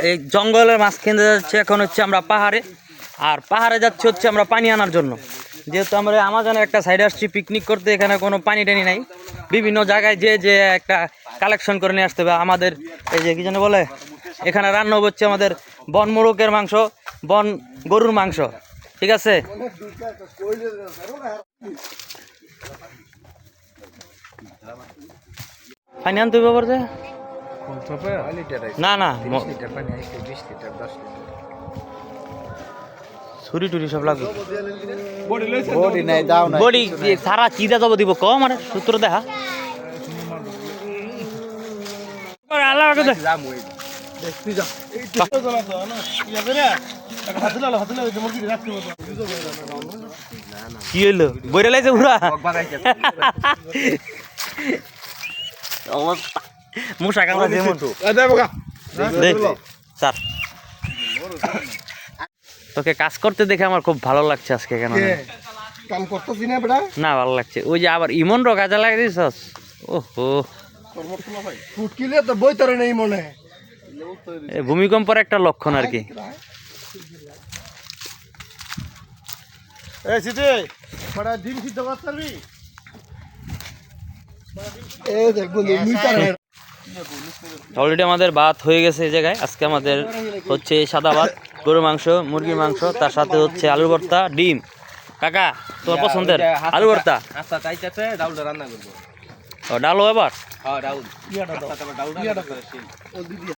এই জঙ্গলের মাঝখানে যাচ্ছে এখন হচ্ছে আমরা পাহাড়ে, আর পাহাড়ে যাচ্ছে হচ্ছে আমরা পানি আনার জন্য। যেহেতু আমরা আমাজনের একটা সাইডে আসছি পিকনিক করতে, এখানে কোনো পানি টানি নাই, বিভিন্ন জায়গায় যে একটা কালেকশন করে নিয়ে আসতে হবে আমাদের। এই যে কি যেন বলে, এখানে রান্না হচ্ছে আমাদের বন মোরগের মাংস, বন গরুর মাংস, ঠিক আছে। পানি আনতে হবে বলতে না না, ছুরি টুরি সব লাগবে। বডি সারা চিদা যাব দিব কম আর সূত্র দেখা কি হইলো বইরে লাইছে পুরা মশা কামড়া যেমন স্যার। তোকে কাজ করতে দেখে আমার খুব ভালো লাগছে আজকে। কেন কাম করতেছি না বেটা? না ভালো লাগছে। ওই যে আবার ইমন রো কাজে লাগিয়ে দিছস। ওহো ফুটকিলে তো বই তরে নেই মনে। ভূমিকম্পের একটা লক্ষণ আর কি। এই সিটি বড় ডিম সিদ্ধ করতে পারবি? এই দেখ বন্ধু মিটারের অলরেডি আমাদের ভাত হয়ে গেছে এই জায়গায়। আজকে আমাদের হচ্ছে সাদা ভাত, গরুর মাংস, মুরগির মাংস, তার সাথে হচ্ছে আলু ভর্তা, ডিম। কাকা তোমার পছন্দের আলু ভর্তা? আচ্ছা চাইতেছে ডাউলটা রান্না করবো। ও ডালও এবার হ্যাঁ ডাউল।